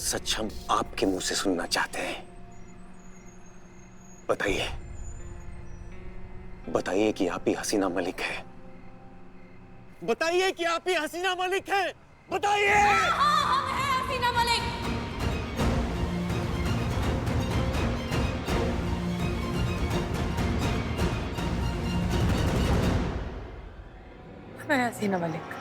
सच हम आपके मुंह से सुनना चाहते हैं। बताइए, बताइए कि आप ही हसीना मलिक है। बताइए कि आप ही हसीना मलिक है। बताइए। हाँ, हम हैं हसीना मलिक। मैं हसीना मलिक।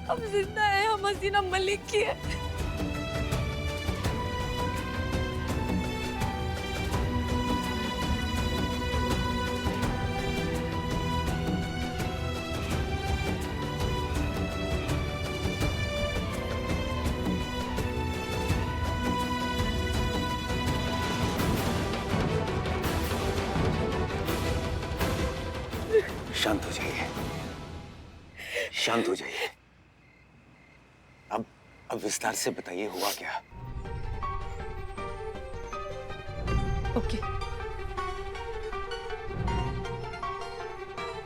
हम जिंदा हैं, हम हसीना मलिक की है। शांत हो जाइए, शांत हो जाइए। अब विस्तार से बताइए हुआ क्या। ओके।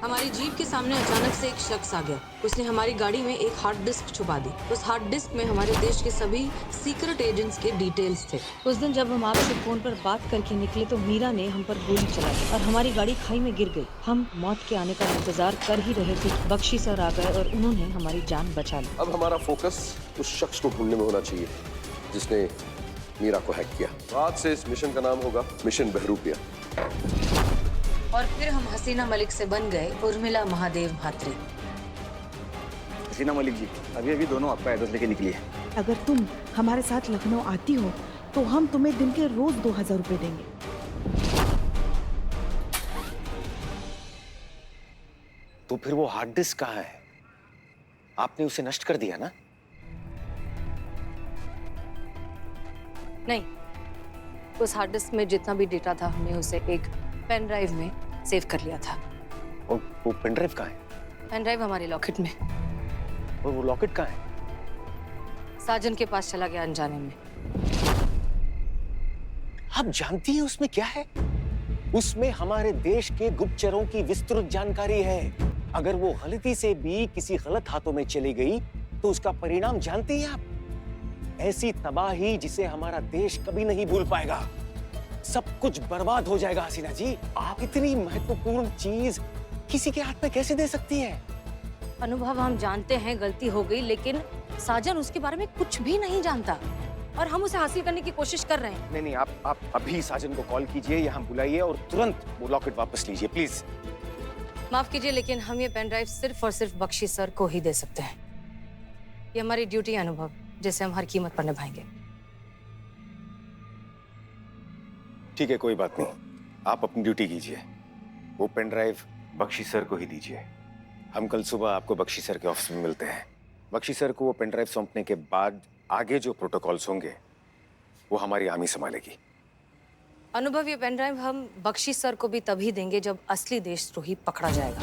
हमारी जीप के सामने अचानक से एक शख्स आ गया। उसने हमारी गाड़ी में एक हार्ड डिस्क छुपा दी। उस हार्ड डिस्क में हमारे देश के सभी सीक्रेट एजेंट्स के डिटेल्स थे। उस दिन जब हम आपसे फोन पर बात करके निकले तो मीरा ने हम पर गोली चला दी और हमारी गाड़ी खाई में गिर गई। हम मौत के आने का इंतजार कर ही रहे थे। बख्शी सर आ गए और उन्होंने हमारी जान बचा ली। अब हमारा फोकस उस शख्स को ढूंढने में होना चाहिए जिसने मीरा को हैक किया। आज से इस मिशन का नाम होगा मिशन बहरूपिया। और फिर हम हसीना मलिक से बन गए उर्मिला महादेव म्हात्रे। हसीना मलिक जी, अभी अभी दोनों आपका एड्रेस लेके निकली है। अगर तुम हमारे साथ लखनऊ आती हो तो हम तुम्हें दिन के रोज 2000 रुपए देंगे। तो फिर वो हार्ड डिस्क कहाँ है? आपने उसे नष्ट कर दिया ना? नहीं, उस हार्ड डिस्क में जितना भी डेटा था हमने उसे एक पेन ड्राइव में सेव कर लिया था। और वो पेन ड्राइव कहाँ है? पेन ड्राइव हमारे लॉकेट में। और वो लॉकेट कहाँ है? साजन के पास चला गया अनजाने में। आप जानती हैं उसमें क्या है? उसमें हमारे देश के गुप्तचरों की विस्तृत जानकारी है। अगर वो गलती से भी किसी गलत हाथों में चली गई तो उसका परिणाम जानती हैं आप? ऐसी तबाही जिसे हमारा देश कभी नहीं भूल पाएगा। सब कुछ बर्बाद हो जाएगा हसीना जी। आप इतनी महत्वपूर्ण चीज किसी के हाथ में कैसे दे सकती हैं? अनुभव, हम जानते हैं गलती हो गई, लेकिन साजन उसके बारे में कुछ भी नहीं जानता और हम उसे हासिल करने की कोशिश कर रहे हैं। नहीं, आप अभी साजन को कॉल कीजिए, यहाँ बुलाइए और तुरंत वो लॉकेट वापस लीजिए प्लीज। माफ कीजिए, लेकिन हम ये पेन ड्राइव सिर्फ और सिर्फ बख्शी सर को ही दे सकते हैं। ये हमारी ड्यूटी है अनुभव, जिसे हम हर कीमत पर निभाएंगे। ठीक है, कोई बात नहीं, आप अपनी ड्यूटी कीजिए। वो पेन ड्राइव बख्शी सर को ही दीजिए। हम कल सुबह आपको बख्शी सर के ऑफिस में मिलते हैं। बख्शी सर को वो पेन ड्राइव सौंपने के बाद आगे जो प्रोटोकॉल्स होंगे वो हमारी आर्मी संभालेगी। अनुभव, ये पेन ड्राइव हम बख्शी सर को भी तभी देंगे जब असली देशद्रोही पकड़ा जाएगा।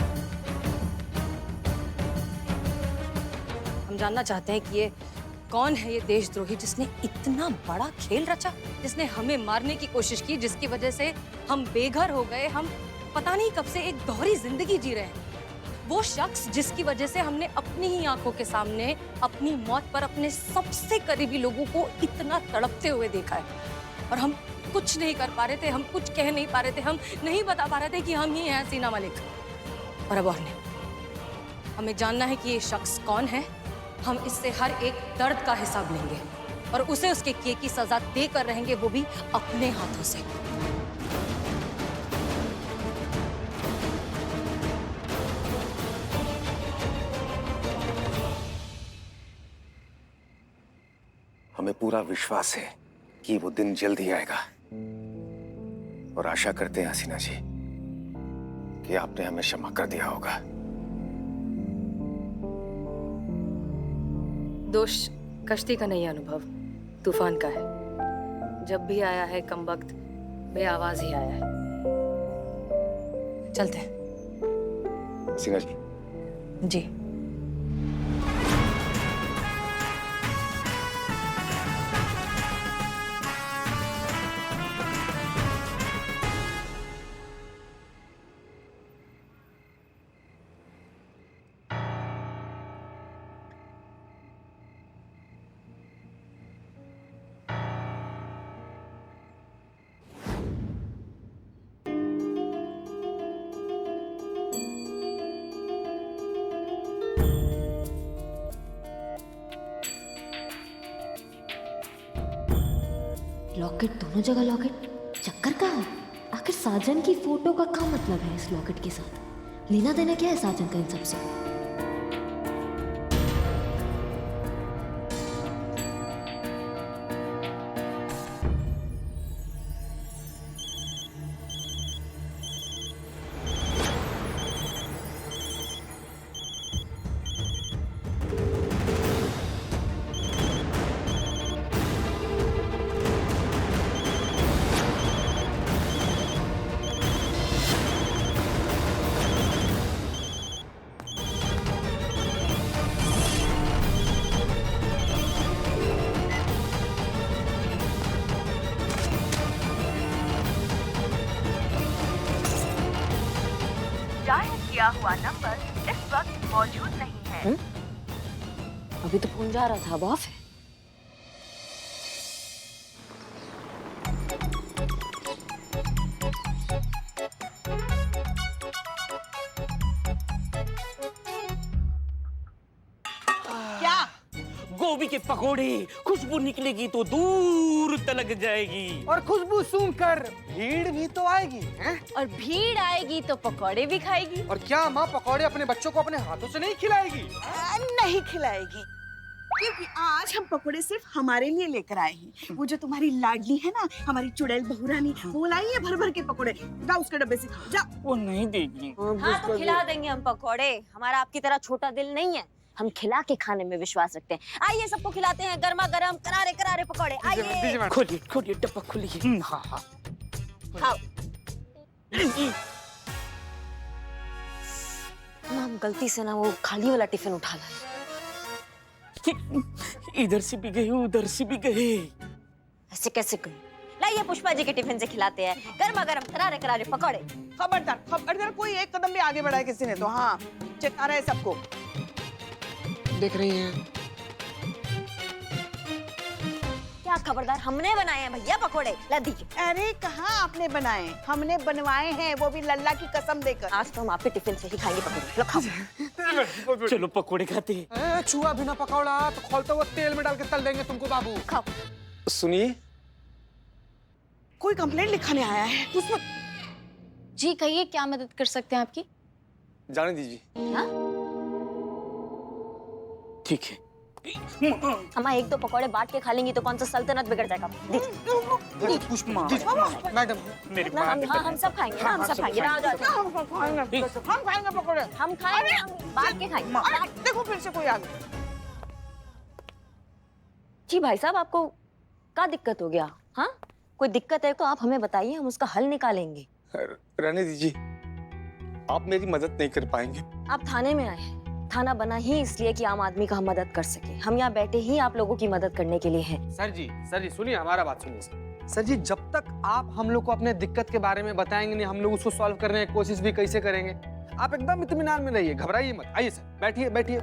हम जानना चाहते हैं कि ये कौन है, ये देशद्रोही जिसने इतना बड़ा खेल रचा, जिसने हमें मारने की कोशिश की, जिसकी वजह से हम बेघर हो गए, हम पता नहीं कब से एक दोहरी जिंदगी जी रहे हैं। वो शख्स जिसकी वजह से हमने अपनी ही आंखों के सामने अपनी मौत पर अपने सबसे करीबी लोगों को इतना तड़पते हुए देखा है और हम कुछ नहीं कर पा रहे थे, हम कुछ कह नहीं पा रहे थे, हम नहीं बता पा रहे थे कि हम ही हैं हसीना मलिक। और अब और नहीं, हमें जानना है कि ये शख्स कौन है। हम इससे हर एक दर्द का हिसाब लेंगे और उसे उसके किए की सजा देकर रहेंगे, वो भी अपने हाथों से। हमें पूरा विश्वास है कि वो दिन जल्द ही आएगा और आशा करते हैं हसीना जी कि आपने हमें क्षमा कर दिया होगा। दोष कश्ती का नहीं है अनुभव, तूफान का है। जब भी आया है कमबख्त बेआवाज ही आया है। चलते हैं। हसीना जी। जी। लॉकेट, दोनों जगह लॉकेट। चक्कर का है आखिर साजन की फोटो का क्या मतलब है इस लॉकेट के साथ? लेना देना क्या है साजन का इन सबसे? किया हुआ नंबर इस वक्त मौजूद नहीं है। अभी तो फोन जा रहा था, अब ऑफ है। क्या? गोभी के पकोड़े, खुशबू निकलेगी तो दूर तलक जाएगी। और खुशबू सूंघकर भीड़ भी तो आएगी, हैं? और भीड़ आएगी तो पकोड़े भी खाएगी। और क्या माँ पकोड़े अपने बच्चों को अपने हाथों से नहीं खिलाएगी? नहीं खिलाएगी, क्योंकि आज हम पकोड़े सिर्फ हमारे लिए लेकर आए हैं। वो जो तुम्हारी लाडली है ना, हमारी चुड़ैल बहुरानी, वो लाई है भर भर के पकोड़े। जाओ उसके डब्बे से खाओ, जाओ। वो नहीं देगी। हाँ तो खिला देंगे हम पकोड़े, हमारा आपकी तरह छोटा दिल नहीं है, हम खिला के खाने में विश्वास रखते हैं। आइए सबको खिलाते हैं गर्मा गर्म करारे करारे पकोड़े। आइए खोलिए खोलिए डब्बा खोलिए। हाँ हाँ खाओ। हम गलती से ना वो खाली वाला टिफिन उठा लाए। इधर से भी गए उधर से भी गए, ऐसे कैसे गए? लाइए पुष्पा जी के टिफिन से खिलाते हैं गर्मा गर्म करारे करारे पकोड़े। खबरदार खबरदार, कोई एक कदम भी आगे बढ़ाया किसी ने तो हाँ चिढ़ा रहा है सबको। देख रही हैं? क्या खबरदार, हमने बनाए हैं भैया पकोड़े, ला दीजिए। अरे कहाँ आपने बनाए, हमने बनवाए हैं, वो भी लल्ला की कसम देकर। आज तो हम आपके टिफिन से ही खाएंगे पकोड़े, लो खाओ। चलो पकोड़े खाते हैं। छुआ बिना पकौड़ा तो खोलते हुए तेल में डाल के तल देंगे तुमको बाबू। खाओ। सुनिए, कोई कंप्लेंट लिखाने आया है उसमें। जी कहिए, क्या मदद कर सकते हैं आपकी? जाने दीजिए। हाँ? ठीक है। हम एक दो पकोड़े बांट के खा लेंगी तो कौन सा सल्तनत बिगड़ जाएगा। मैडम मेरी ना, हम सब खाएंगे ना, हम सब खाएंगे ना, हम खाएंगे पकोड़े, हम खाएंगे, हम बांट के खाएंगे। देखो फिर से कोई आ गया। जी भाई साहब, आपको क्या दिक्कत हो गया? हाँ, कोई दिक्कत है तो आप हमें बताइए, हम उसका हल निकालेंगे। रहने दीजिए, आप मेरी मदद नहीं कर पाएंगे। आप थाने में आए हैं, थाना बना ही इसलिए कि आम आदमी का हम मदद कर सके। हम यहाँ बैठे ही आप लोगों की मदद करने के लिए हैं। सर जी सुनिए, हमारा बात सुनिए। सर जी, जब तक आप हम लोग को अपने दिक्कत के बारे में बताएंगे नहीं, हम लोग उसको सॉल्व करने की कोशिश भी कैसे करेंगे? आप एकदम इत्मीनान में रहिए, घबराइए मत। आइए सर, बैठिए बैठिए।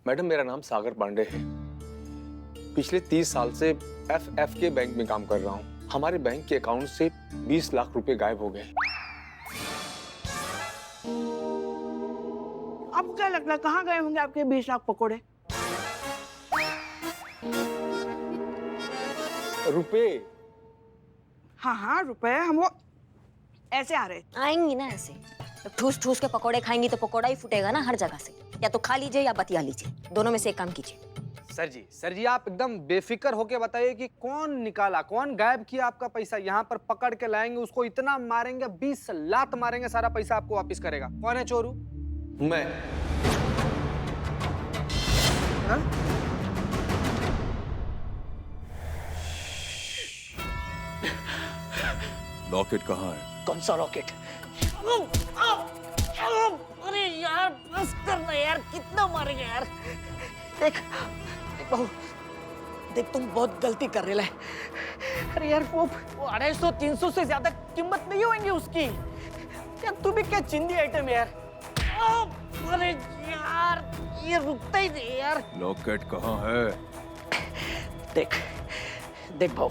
मैडम, मेरा नाम सागर पांडे है। पिछले 30 साल से FF के बैंक में काम कर रहा हूँ। हमारे बैंक के अकाउंट से 20 लाख रुपए गायब हो गए। आपको क्या लगता है कहाँ गए होंगे आपके 20 लाख पकोड़े? रुपए? हाँ रुपए, हम वो ऐसे आ रहे। आएंगी ना ऐसे, जब ठूस ठूस के पकोड़े खाएंगी तो पकोड़ा ही फूटेगा ना हर जगह से। या तो खा लीजिए या बतिया लीजिए, दोनों में से एक काम कीजिए। सर जी आप एकदम बेफिक्र होके बताइए कि कौन निकाला, कौन गायब किया आपका पैसा। यहाँ पर पकड़ के लाएंगे, उसको इतना मारेंगे, 20 लात मारेंगे, सारा पैसा आपको वापस करेगा। कौन है चोरू? मैं। हाँ? लॉकेट कहाँ है? कौन सा रॉकेट? अरे यार बस करना यार, कितना मारेंगे यार। देख बहू, देख तुम बहुत गलती कर रहे हैं। अरे यार वो 250-300 से ज्यादा कीमत नहीं होंगी उसकी। यार तू भी क्या चिंदी आइटम है यार। अरे यार ये रुकता ही नहीं यार। लॉकेट कहाँ है? देख देख भाऊ,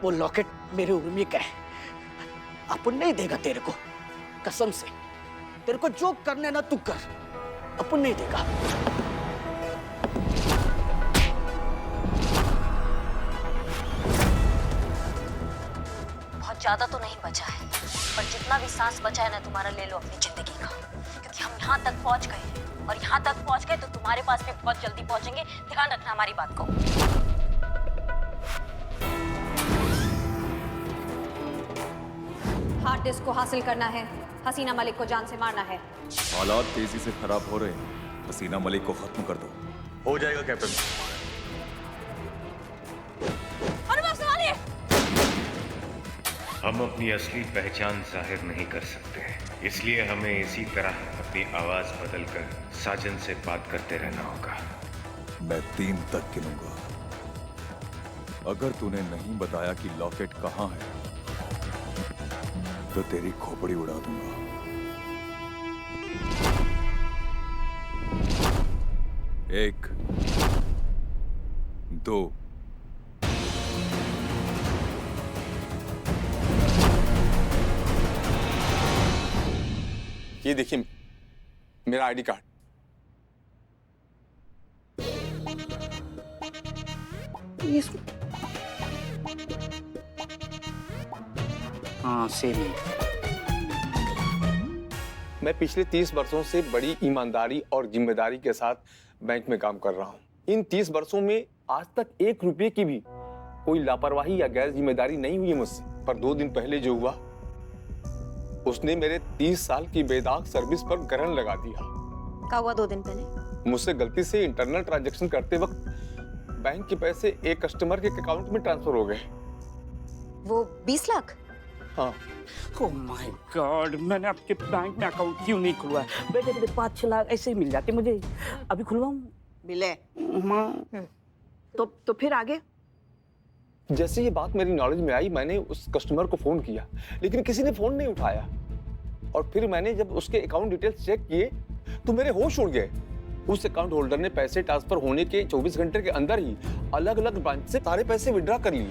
वो लॉकेट मेरे उर्मी का है। अपन नहीं देगा तेरे को, कसम से। तेरे को जो करना है ना तू कर, अपन नहीं देगा। ज्यादा तो नहीं बचा है, पर जितना भी सांस बचा है ना तुम्हारा, ले लो अपनी जिंदगी का, क्योंकि हम यहाँ तक पहुँच गए हैं, और यहाँ तक पहुँच गए तो तुम्हारे पास भी बहुत जल्दी पहुँचेंगे। ध्यान रखना हमारी बात को। हार्ड डिस्क को हासिल करना है, हसीना मलिक को जान से मारना है। हालात तेजी से खराब हो रहे हैं, हसीना मलिक को खत्म कर दो। हो जाएगा कैप्टन। हम अपनी असली पहचान जाहिर नहीं कर सकते, इसलिए हमें इसी तरह अपनी आवाज बदलकर साजन से बात करते रहना होगा। मैं 3 तक गिनूंगा। अगर तूने नहीं बताया कि लॉकेट कहाँ है तो तेरी खोपड़ी उड़ा दूंगा। 1, 2। ये देखिए मेरा आईडी कार्ड। हाँ सेम ही। मैं पिछले 30 वर्षों से बड़ी ईमानदारी और जिम्मेदारी के साथ बैंक में काम कर रहा हूँ। इन 30 वर्षों में आज तक 1 रुपये की भी कोई लापरवाही या गैर जिम्मेदारी नहीं हुई मुझसे। पर 2 दिन पहले जो हुआ, उसने मेरे 30 साल की बेदाग सर्विस पर ग्रहण लगा दिया। क्या हुआ 2 दिन पहले? मुझसे गलती से इंटरनल ट्रांजैक्शन करते वक्त बैंक के पैसे एक कस्टमर के अकाउंट में ट्रांसफर हो गए। वो 20 लाख? हाँ। ओह माय गॉड, मैंने आपके बैंक में अकाउंट क्यों नहीं खुलवाया? बेटे 5-6 लाख ऐसे ही मिल जाते मुझे। अभी खुलवाऊं? मिले। तो फिर आगे? जैसे ये बात मेरी नॉलेज में आई, मैंने उस कस्टमर को फोन किया, लेकिन किसी ने फोन नहीं उठाया। और फिर मैंने जब उसके अकाउंट डिटेल्स चेक किए तो मेरे होश उड़ गए। उस अकाउंट होल्डर ने पैसे ट्रांसफर होने के 24 घंटे के अंदर ही अलग अलग ब्रांच से सारे पैसे विड्रॉ कर लिए।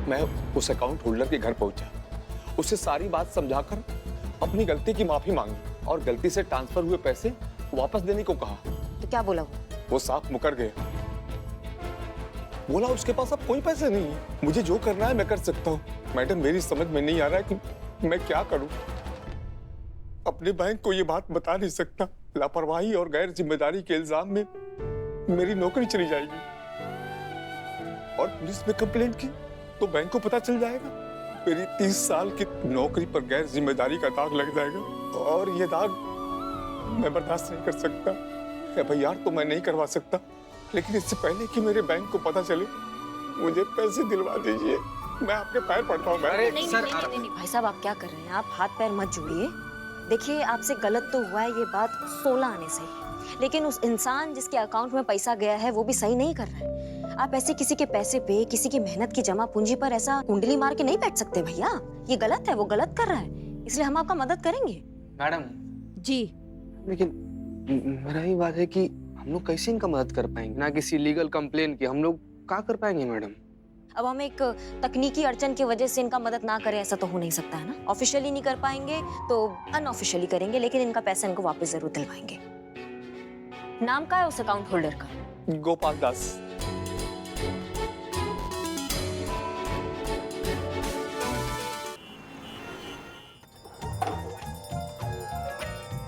मैं उस अकाउंट होल्डर के घर पहुंचा, उसे सारी बात समझाकर अपनी गलती की माफी मांगी और गलती से ट्रांसफर हुए पैसे वापस देने को कहा। तो क्या बोला वो साफ मुकर गया। बोला उसके पास अब कोई पैसे नहीं है, मुझे जो करना है मैं कर सकता हूँ। मैडम मेरी समझ में नहीं आ रहा है कि मैं क्या करूँ। अपने बैंक को ये बात बता नहीं सकता। लापरवाही और गैर जिम्मेदारी के इल्जाम में मेरी नौकरी चली जाएगी, और पुलिस में कंप्लेंट की तो बैंक को पता चल जाएगा। मेरी 30 साल की नौकरी पर गैर जिम्मेदारी का दाग लग जाएगा, और ये दाग मैं बर्दाश्त नहीं कर सकता। FIR तो मैं नहीं करवा सकता, लेकिन इससे पहले कि मेरे बैंक को पता चले, मुझे पैसे दिलवा दीजिए। मैं आपके पैर पड़ता हूँ। नहीं भाई साहब, आप क्या कर रहे हैं? आप हाथ पैर मत जोड़िए। देखिए, आपसे गलत तो हुआ है, ये बात 16 आने से ही, लेकिन उस इंसान जिसके अकाउंट में पैसा गया है वो भी सही नहीं कर रहा है। आप ऐसे किसी के पैसे पे, किसी की मेहनत की जमा पूंजी पर ऐसा कुंडली मार के नहीं बैठ सकते भैया। ये गलत है, वो गलत कर रहा है, इसलिए हम आपका मदद करेंगे। मैडम जी, लेकिन मेरा ही बात है कि हम लोग कैसे इनका मदद कर पाएंगे? ना किसी लीगल कंप्लेन की, हम लोग क्या कर पाएंगे मैडम? अब हम एक तकनीकी अड़चन की वजह से इनका मदद ना करें, ऐसा तो हो नहीं सकता है ना। ऑफिशियली नहीं कर पाएंगे तो अनऑफिशियली करेंगे, लेकिन इनका पैसा इनको वापस जरूर दिलवाएंगे। नाम क्या है उस अकाउंट होल्डर का? गोपाल दास।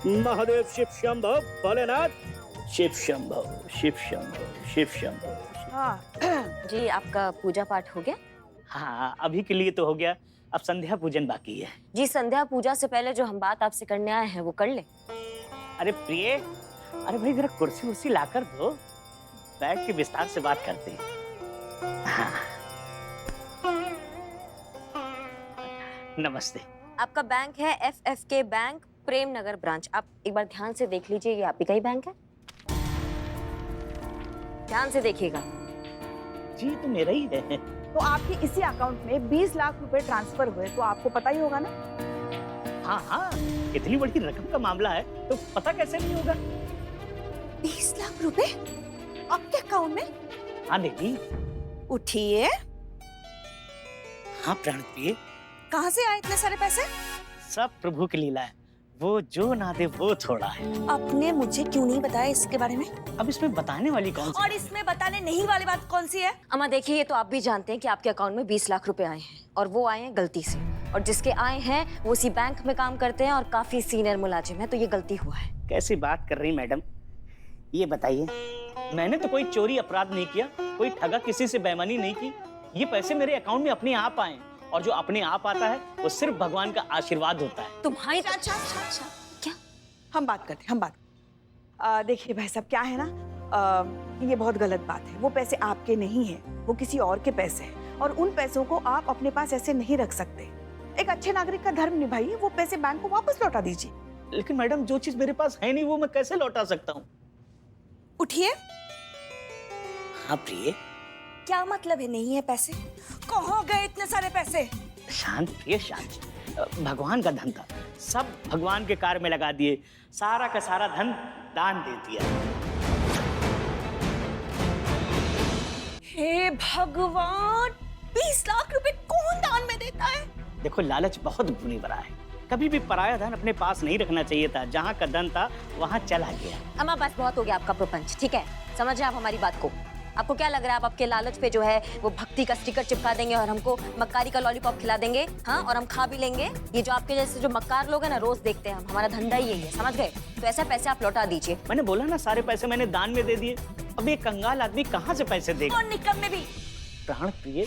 महादेव शिव शंभो, भोलेनाथ शिव शंभो, शिव शंभो, शिव शंभो। जी, आपका पूजा पाठ हो गया? हाँ, अभी के लिए तो हो गया, अब संध्या पूजन बाकी है। जी, संध्या पूजा से पहले जो हम बात आपसे करने आए हैं वो कर ले। अरे प्रिय, अरे भाई जरा कुर्सी उर्सी लाकर दो, बैठ के विस्तार से बात करते हैं। हाँ। नमस्ते। आपका बैंक है FFK bank, Prem Nagar branch. आप एक बार ध्यान से देख लीजिए, ये आप ही का ही बैंक है। ध्यान से देखिएगा। जी, तो मेरा ही है। तो आपके इसी अकाउंट में 20 लाख रुपए ट्रांसफर हुए, तो आपको पता ही होगा ना? हाँ हाँ, इतनी बड़ी रकम का मामला है तो पता कैसे नहीं होगा? 20 लाख रुपए आपके अकाउंट में? हाँ दीदी। उठिए। हाँ प्राण प्रिय। कहाँ से आए इतने सारे पैसे? सब प्रभु की लीला है। वो जो ना दे वो थोड़ा है। आपने मुझे क्यों नहीं बताया इसके बारे में? अब इसमें बताने वाली कौन सी? और इसमें बताने नहीं वाली बात कौन सी है? अम्मा देखिए, ये तो आप भी जानते हैं कि आपके अकाउंट में 20 लाख रुपए आए हैं और वो आए हैं गलती से, और जिसके आए हैं वो उसी बैंक में काम करते हैं और काफी सीनियर मुलाजिम है, तो ये गलती हुआ है। कैसी बात कर रही मैडम? ये बताइए, मैंने तो कोई चोरी अपराध नहीं किया, कोई ठगा किसी से बेईमानी नहीं की। ये पैसे मेरे अकाउंट में अपने आप आए, और जो अपने आप आता है वो सिर्फ भगवान का आशीर्वाद होता है। तुम्हारी अच्छा क्या? हम बात करते हैं, हम बात। देखिए भाई साहब, क्या है ना, ये बहुत गलत बात है। वो पैसे आपके नहीं है, वो किसी और के पैसे हैं, और उन पैसों को आप अपने पास ऐसे नहीं रख सकते। एक अच्छे नागरिक का धर्म निभाइए, वो पैसे बैंक को वापस लौटा दीजिए। लेकिन मैडम, जो चीज मेरे पास है नहीं वो मैं कैसे लौटा सकता हूँ? उठिए। हाँ प्रिय। क्या मतलब है नहीं है पैसे? कहाँ गए इतने सारे पैसे? शांत प्रिय, शांत। भगवान का धन था, सब भगवान के कार्य में लगा दिए, सारा का सारा धन दान दे दिया। हे भगवान, 20 लाख रुपए कौन दान में देता है? देखो, लालच बहुत बुरी बला है। कभी भी पराया धन अपने पास नहीं रखना चाहिए था। जहाँ का धन था वहाँ चला गया। अम्मा बस बहुत हो गया आपका प्रपंच, ठीक है? समझे आप हमारी बात को? आपको क्या लग रहा है आप आपके लालच पे जो है वो भक्ति का स्टिकर चिपका देंगे और हमको मक्कारी का लॉलीपॉप खिला देंगे, हाँ, और हम खा भी लेंगे? ये जो आपके जैसे जो मक्कार लोग हैं ना, रोज देखते हैं हम, हमारा धंधा ही यही है, समझ गए? तो ऐसा पैसे आप लौटा दीजिए। मैंने बोला ना, सारे पैसे मैंने दान में दे दिए। अब ये कंगाल आदमी कहाँ से पैसे देगा? और निकम में भी। प्राण प्रिय,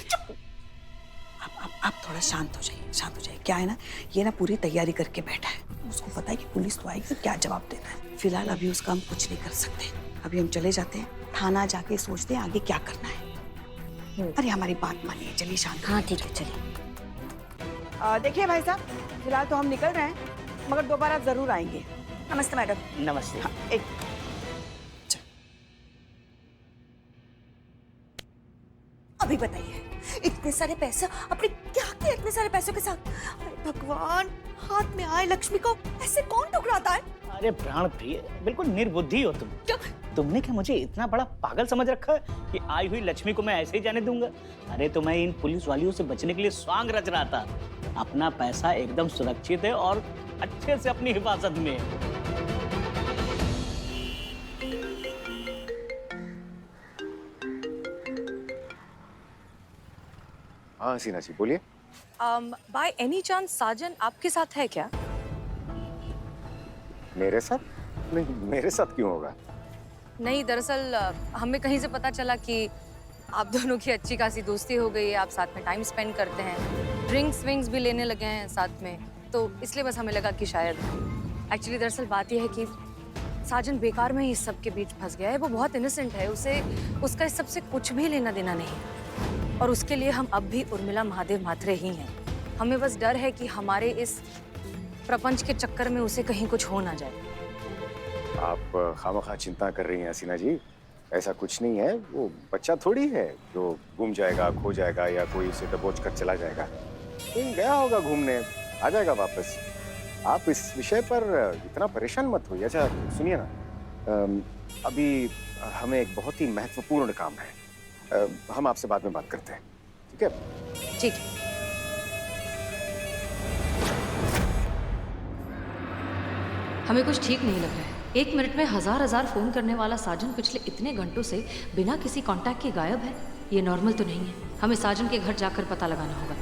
आप थोड़ा शांत हो जाइए, शांत हो जाइए। क्या है ना, ये ना पूरी तैयारी करके बैठा है, उसको पता है कि पुलिस तो आएगी, क्या जवाब देना है। फिलहाल अभी उसका हम कुछ नहीं कर सकते। अभी हम चले जाते हैं थाना, जाके सोचते हैं आगे क्या करना है। अरे हमारी बात मानिए, चलिए शांत। हाँ ठीक है, चलिए। देखिए भाई साहब, फिलहाल तो हम निकल रहे हैं, मगर दोबारा जरूर आएंगे। नमस्ते मैडम। नमस्ते। हाँ, एक अभी बताइए, इतने सारे पैसे आपने क्या किया इतने सारे पैसों के साथ? अरे भगवान, हाथ में आए लक्ष्मी को ऐसे कौन ठुकराता है? अरे प्राण प्रिय, बिल्कुल निर्बुद्धि हो तुम। तुमने क्या मुझे इतना बड़ा पागल समझ रखा है कि आई हुई लक्ष्मी को मैं ऐसे ही जाने दूंगा? अरे तो मैं इन पुलिस वालियों से बचने के लिए स्वांग रच रहा था। अपना पैसा एकदम सुरक्षित है और अच्छे से अपनी हिफाजत में है। हाँ हसीना जी, बोलिए। बाय एनी चांस साजन आपके साथ है क्या? मेरे साथ? नहीं, मेरे साथ क्यों होगा? नहीं, दरअसल हमें कहीं से पता चला कि आप दोनों की अच्छी खासी दोस्ती हो गई है, आप साथ में टाइम स्पेंड करते हैं, ड्रिंक्स विंक्स भी लेने लगे हैं साथ में, तो इसलिए बस हमें लगा कि शायद। एक्चुअली दरअसल बात यह है कि साजन बेकार में ही इस सब के बीच फंस गया है। वो बहुत इनोसेंट है, उसे उसका इस सब से कुछ भी लेना देना नहीं, और उसके लिए हम अब भी उर्मिला महादेव मात्रे ही हैं। हमें बस डर है कि हमारे इस प्रपंच के चक्कर में उसे कहीं कुछ हो ना जाए। आप खामखा चिंता कर रही हैं हसीना जी, ऐसा कुछ नहीं है। वो बच्चा थोड़ी है जो गुम जाएगा, खो जाएगा या कोई उसे दबोच कर चला जाएगा। कहीं गया होगा घूमने, आ जाएगा वापस। आप इस विषय पर इतना परेशान मत होइए। अच्छा सुनिए ना, अभी हमें एक बहुत ही महत्वपूर्ण काम है, हम आपसे बाद में बात करते हैं, ठीक है? ठीक है। हमें कुछ ठीक नहीं लग रहा है। 1 मिनट में हजार फोन करने वाला साजन पिछले इतने घंटों से बिना किसी कांटेक्ट के गायब है। ये नॉर्मल तो नहीं है। हमें साजन के घर जाकर पता लगाना होगा।